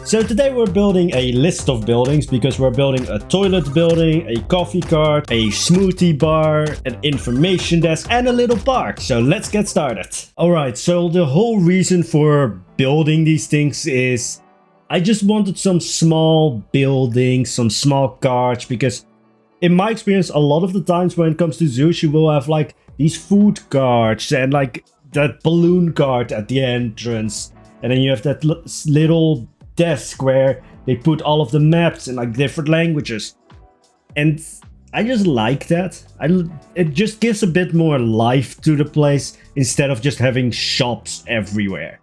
So today we're building a list of buildings because we're building a toilet building, a coffee cart, a smoothie bar, an information desk, and a little park. So let's get started. Alright, so the whole reason for building these things is I just wanted some small buildings, some small carts, because in my experience, a lot of the times when it comes to zoos, you will have like these food carts and like that balloon cart at the entrance. And then you have that little desk where they put all of the maps in like different languages. And I just like that. It just gives a bit more life to the place instead of just having shops everywhere.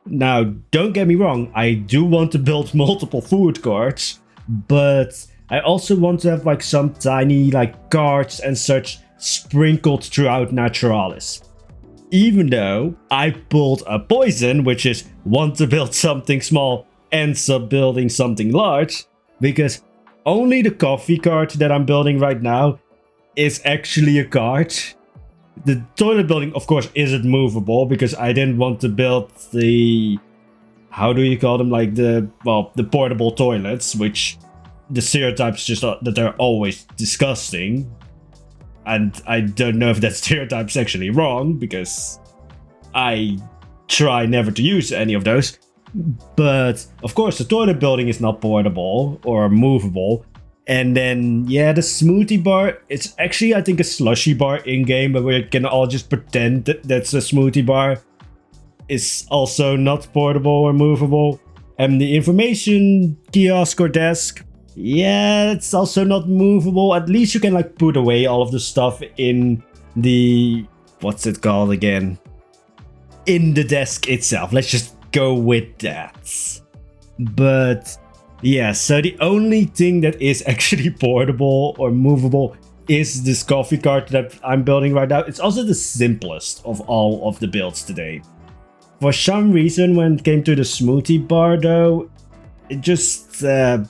Now, don't get me wrong, I do want to build multiple food carts, but I also want to have like some tiny like carts and such sprinkled throughout Naturalis. Even though I pulled a poison, which is want to build something small, ends up building something large, because only the coffee cart that I'm building right now is actually a cart. The toilet building, of course, isn't movable because I didn't want to build the, how do you call them, like the portable toilets, which the stereotypes just are, that they're always disgusting. And I don't know if that stereotype's actually wrong, because I try never to use any of those. But of course, the toilet building is not portable or movable. And then, yeah, the smoothie bar, it's actually, I think, a slushy bar in-game, but we can all just pretend that that's a smoothie bar. It's also not portable or movable. And the information kiosk or desk, yeah, it's also not movable. At least you can like put away all of the stuff in the, what's it called again? In the desk itself. Let's just go with that. But yeah, so the only thing that is actually portable or movable is this coffee cart that I'm building right now. It's also the simplest of all of the builds today. For some reason, when it came to the smoothie bar though, it just I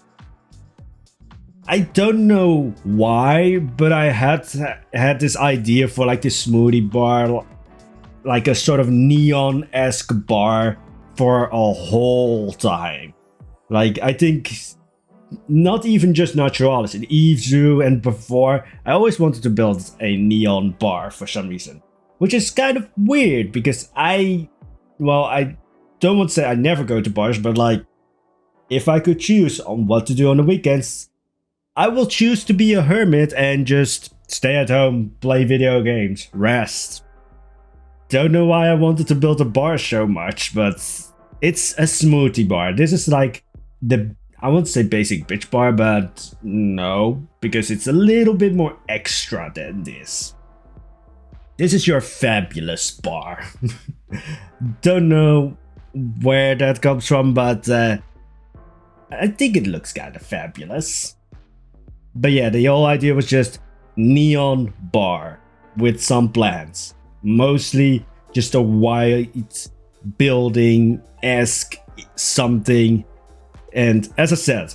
don't know why, but I had this idea for like this smoothie bar, like a sort of neon-esque bar for a whole time. Like, I think not even just Naturalis, in Eve Zoo and before, I always wanted to build a neon bar for some reason. Which is kind of weird because I don't want to say I never go to bars, but like, if I could choose on what to do on the weekends, I will choose to be a hermit and just stay at home, play video games, rest. Don't know why I wanted to build a bar so much, but it's a smoothie bar. This is like the, I won't say basic bitch bar, but no, because it's a little bit more extra than this. This is your fabulous bar. Don't know where that comes from, but I think it looks kind of fabulous. But yeah, the whole idea was just neon bar with some plants. Mostly just a white building-esque something. And as I said,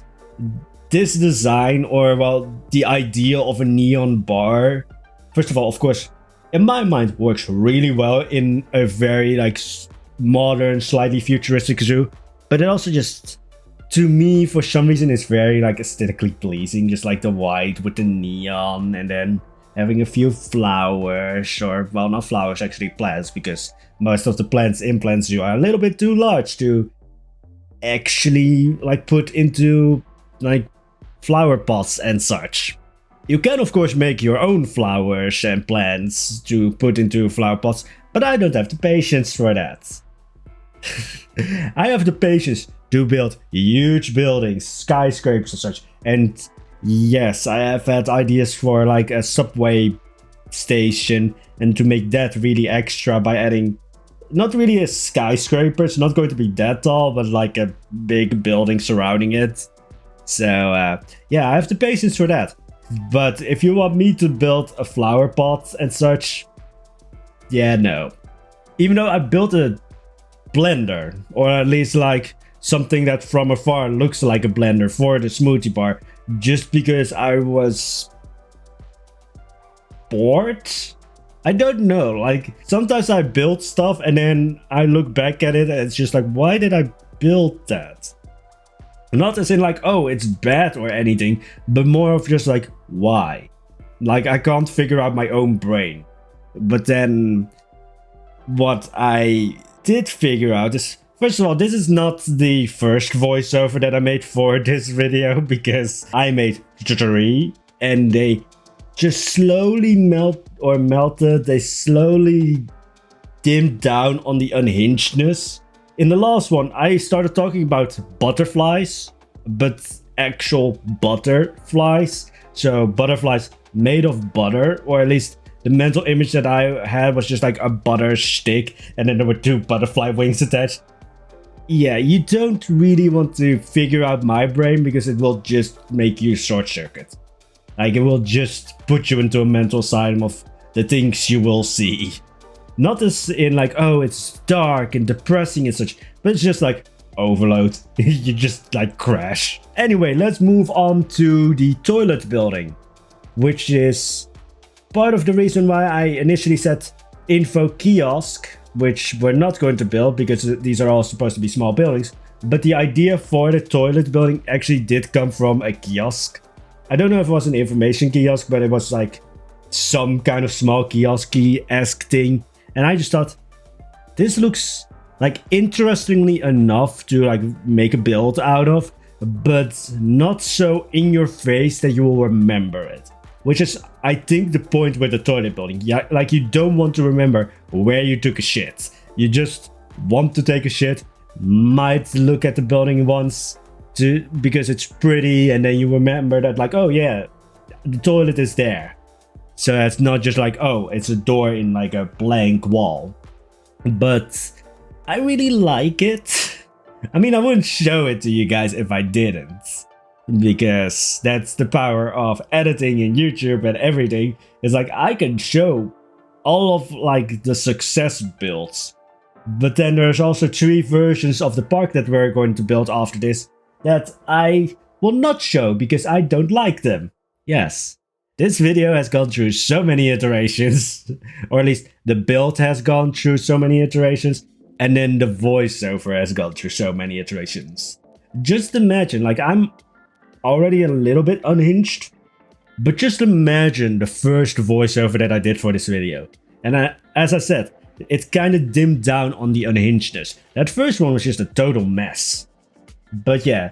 this design, or well, the idea of a neon bar, first of all, of course, in my mind works really well in a very like modern, slightly futuristic zoo. But it also just, to me, for some reason, it's very like aesthetically pleasing, just like the white with the neon, and then having a few flowers, or well, not flowers, actually plants, because most of the plants in Plant Zoo are a little bit too large to actually like put into like flower pots and such. You can of course make your own flowers and plants to put into flower pots, but I don't have the patience for that. I have the patience to build huge buildings, skyscrapers and such. And yes, I have had ideas for like a subway station, and to make that really extra by adding not really a skyscraper, it's not going to be that tall, but like a big building surrounding it. So yeah, I have the patience for that. But if you want me to build a flower pot and such, yeah, no. Even though I built a blender, or at least like something that from afar looks like a blender for the smoothie bar, just because I was bored. I don't know, like sometimes I build stuff and then I look back at it and it's just like, why did I build that? Not as in like, oh, it's bad or anything, but more of just like, why? Like, I can't figure out my own brain. But then what I did figure out is, first of all, this is not the first voiceover that I made for this video, because I made 3 and they just slowly melted, they slowly dimmed down on the unhingedness. In the last one, I started talking about butterflies, but actual butterflies. So butterflies made of butter, or at least the mental image that I had was just like a butter stick, and then there were 2 butterfly wings attached. Yeah, you don't really want to figure out my brain, because it will just make you short circuit. Like, it will just put you into a mental asylum of the things you will see. Not as in like, oh, it's dark and depressing and such, but it's just like overload. You just like crash. Anyway, let's move on to the toilet building, which is part of the reason why I initially said info kiosk, which we're not going to build because these are all supposed to be small buildings. But the idea for the toilet building actually did come from a kiosk. I don't know if it was an information kiosk, but it was like some kind of small kiosk-esque thing. And I just thought, this looks like interestingly enough to like make a build out of, but not so in your face that you will remember it. Which is, I think, the point with the toilet building. Yeah, like, you don't want to remember where you took a shit. You just want to take a shit, might look at the building once because it's pretty, and then you remember that like, oh yeah, the toilet is there. So it's not just like, oh, it's a door in like a blank wall. But I really like it. I mean, I wouldn't show it to you guys if I didn't. Because that's the power of editing in YouTube and everything. It's like, I can show all of like the success builds. But then there's also 3 versions of the park that we're going to build after this that I will not show because I don't like them. Yes. This video has gone through so many iterations, or at least the build has gone through so many iterations, and then the voiceover has gone through so many iterations. Just imagine, like, I'm already a little bit unhinged, but just imagine the first voiceover that I did for this video. And as I said, it kind of dimmed down on the unhingedness. That first one was just a total mess. But yeah,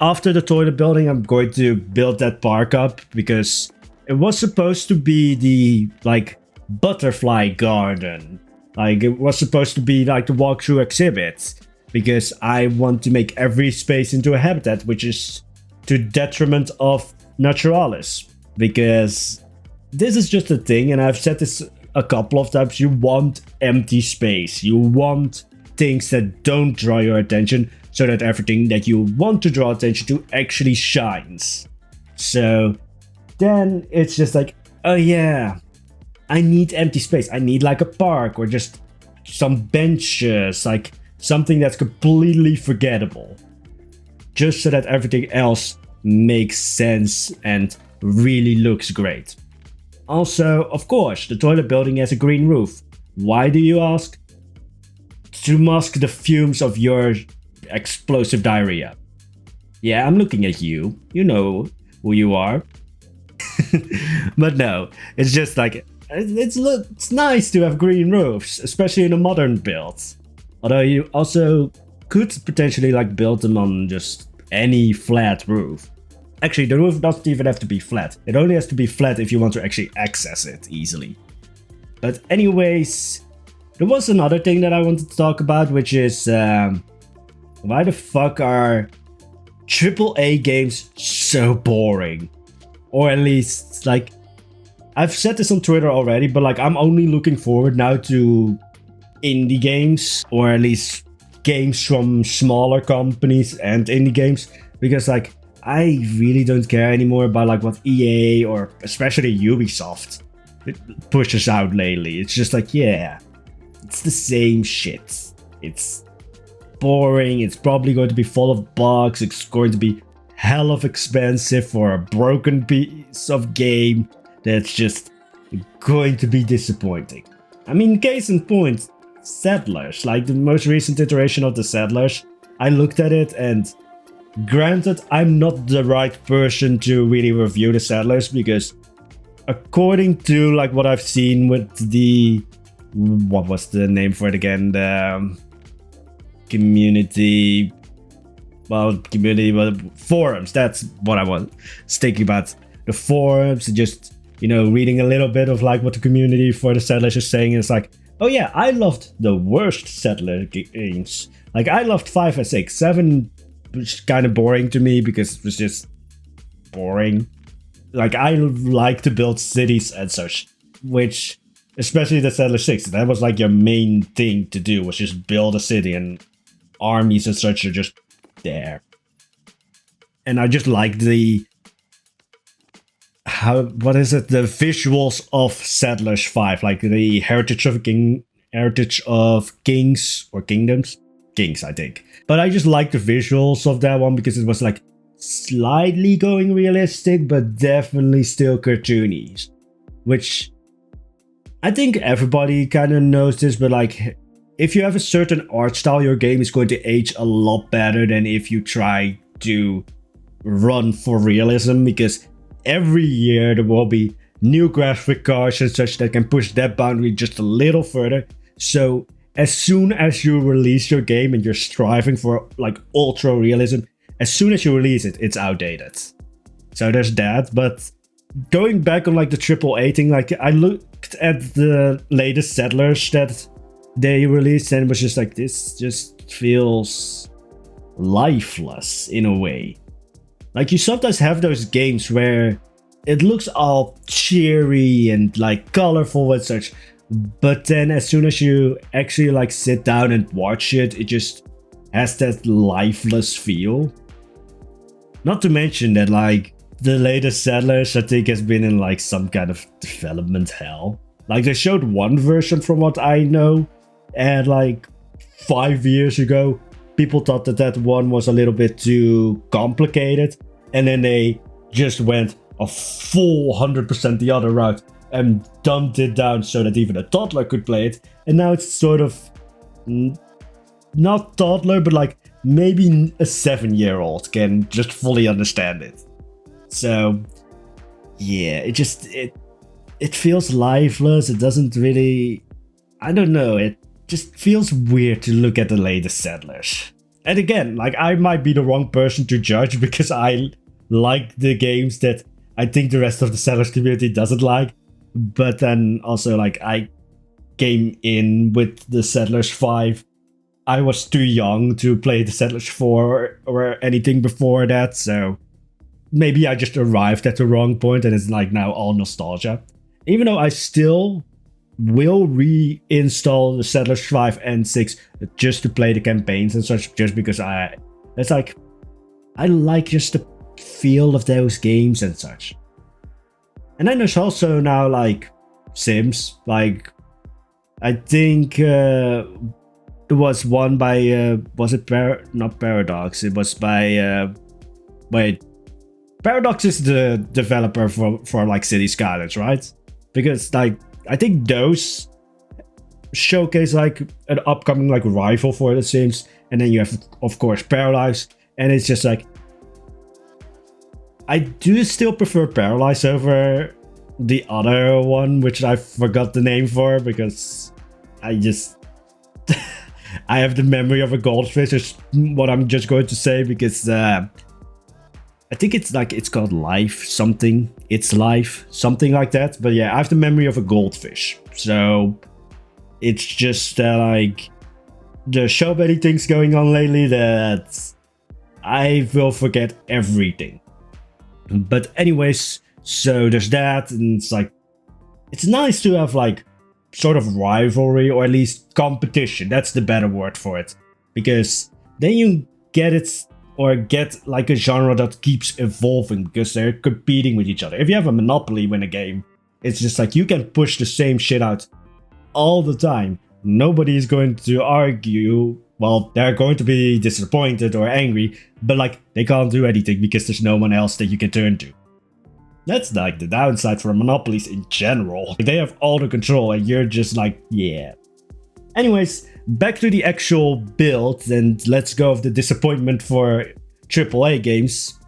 after the toilet building, I'm going to build that park up because it was supposed to be the like butterfly garden. Like, it was supposed to be like the walkthrough exhibit, because I want to make every space into a habitat, which is to detriment of Naturalis. Because this is just a thing, and I've said this a couple of times, you want empty space. You want things that don't draw your attention, so that everything that you want to draw attention to actually shines. So then it's just like, oh yeah, I need empty space. I need like a park or just some benches, like something that's completely forgettable. Just so that everything else makes sense and really looks great. Also, of course, the toilet building has a green roof. Why, do you ask? To mask the fumes of your explosive diarrhea. Yeah, I'm looking at you. You know who you are. But no, it's just like, it's nice to have green roofs, especially in a modern build. Although you also could potentially like build them on just any flat roof. Actually, the roof doesn't even have to be flat. It only has to be flat if you want to actually access it easily. But anyways, there was another thing that I wanted to talk about, which is why the fuck are AAA games so boring? Or at least, like, I've said this on Twitter already, but like, I'm only looking forward now to indie games, or at least games from smaller companies and indie games, because like, I really don't care anymore about like what EA or especially Ubisoft pushes out lately. It's just like, yeah, it's the same shit. It's boring. It's probably going to be full of bugs. It's going to be hell of expensive for a broken piece of game that's just going to be disappointing. I mean, case in point, Settlers, like the most recent iteration of the Settlers. I looked at it and Granted, I'm not the right person to really review the Settlers because according to like what I've seen with the, what was the name for it again? The community, forums. That's what I was thinking about. The forums, just, you know, reading a little bit of like what the community for the Settlers is saying. It's like, oh yeah, I loved the worst Settler games. Like I loved 5 and 6. 7 was kind of boring to me because it was just boring. Like I like to build cities and such, which, especially the Settler 6, that was like your main thing to do, was just build a city, and armies and such are just there. And I just like the, the visuals of Settlers 5, like the heritage of kings or kingdoms. Kings, I think. But I just like the visuals of that one because it was like slightly going realistic, but definitely still cartoony. Which I think everybody kind of knows this, but like if you have a certain art style, your game is going to age a lot better than if you try to run for realism, because every year there will be new graphic cards and such that can push that boundary just a little further. So as soon as you release your game and you're striving for like ultra realism, as soon as you release it, it's outdated. So there's that. But going back on like the AAA thing, like I looked at the latest Settlers that they released and was just like, this just feels lifeless in a way. Like you sometimes have those games where it looks all cheery and like colorful and such, but then as soon as you actually like sit down and watch it, it just has that lifeless feel. Not to mention that like the latest Settlers, I think, has been in like some kind of development hell. Like they showed one version from what I know, and like 5 years ago people thought that that one was a little bit too complicated, and then they just went a full 100% the other route and dumped it down so that even a toddler could play it. And now it's sort of not toddler, but like maybe a 7-year-old can just fully understand it. So yeah, it feels lifeless. It doesn't really, I don't know, it just feels weird to look at the latest Settlers. And again, like I might be the wrong person to judge because I like the games that I think the rest of the Settlers community doesn't like. But then also like I came in with the Settlers 5. I was too young to play the Settlers 4 or anything before that, so maybe I just arrived at the wrong point and it's like now all nostalgia. Even though I still will reinstall the Settlers 5 and 6 just to play the campaigns and such, just because I like just the feel of those games and such. And then there's also now like Sims, like I think it was one by was it not Paradox, it was by wait, Paradox is the developer for like City Skylines, right? Because like I think those showcase like an upcoming like rival for the Sims, and then you have of course Paralyze, and it's just like I do still prefer Paralyze over the other one, which I forgot the name for because I just I have the memory of a goldfish is what I'm just going to say, because I think it's called Life something. It's Life, something like that. But yeah, I have the memory of a goldfish. So it's just like there's so many things going on lately that I will forget everything. But anyways, so there's that, and it's like it's nice to have like sort of rivalry, or at least competition. That's the better word for it, because then you get like a genre that keeps evolving because they're competing with each other. If you have a monopoly in a game, it's just like you can push the same shit out all the time. Nobody is going to argue. Well, they're going to be disappointed or angry, but like they can't do anything because there's no one else that you can turn to. That's like the downside for monopolies in general. They have all the control and you're just like, yeah. Anyways, back to the actual build, and let's go of the disappointment for AAA games.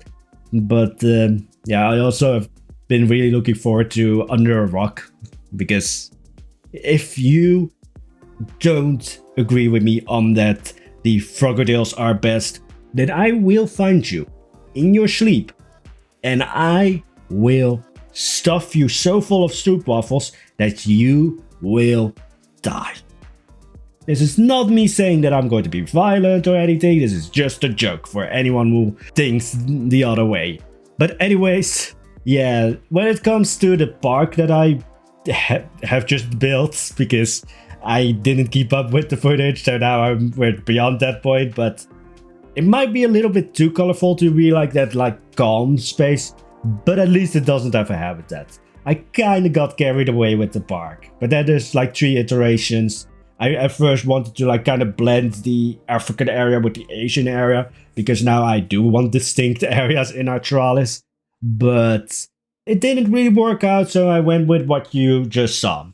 But yeah, I also have been really looking forward to Under a Rock, because if you don't agree with me on that the Frogadiles are best, then I will find you in your sleep and I will stuff you so full of stroopwafels that you will die. This is not me saying that I'm going to be violent or anything. This is just a joke for anyone who thinks the other way. But anyways, yeah, when it comes to the park that I have just built, because I didn't keep up with the footage, so now we're beyond that point, but it might be a little bit too colorful to be like that, like calm space, but at least it doesn't have a habitat. I kind of got carried away with the park, but then there's like 3 iterations. I at first wanted to like kind of blend the African area with the Asian area, because now I do want distinct areas in Naturalis, but it didn't really work out, so I went with what you just saw.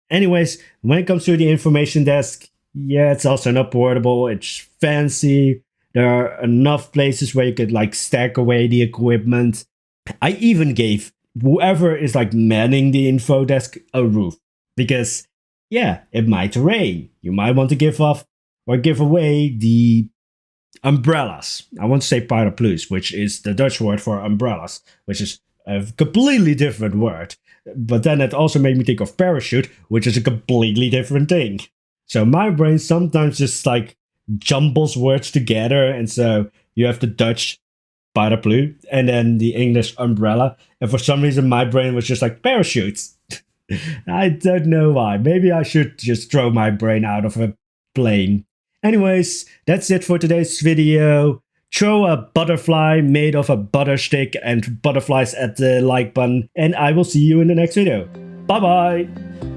Anyways, when it comes to the information desk, yeah, it's also not portable, it's fancy. There are enough places where you could like stack away the equipment. I even gave whoever is like manning the info desk a roof, because yeah, it might rain. You might want to give off or give away the umbrellas. I want to say paraplu's, which is the Dutch word for umbrellas, which is a completely different word. But then it also made me think of parachute, which is a completely different thing. So my brain sometimes just like jumbles words together, and so you have the Dutch paraplu and then the English umbrella, and for some reason my brain was just like parachutes. I don't know why. Maybe I should just throw my brain out of a plane. Anyways, that's it for today's video. Throw a butterfly made of a butter stick and butterflies at the like button, and I will see you in the next video. Bye bye!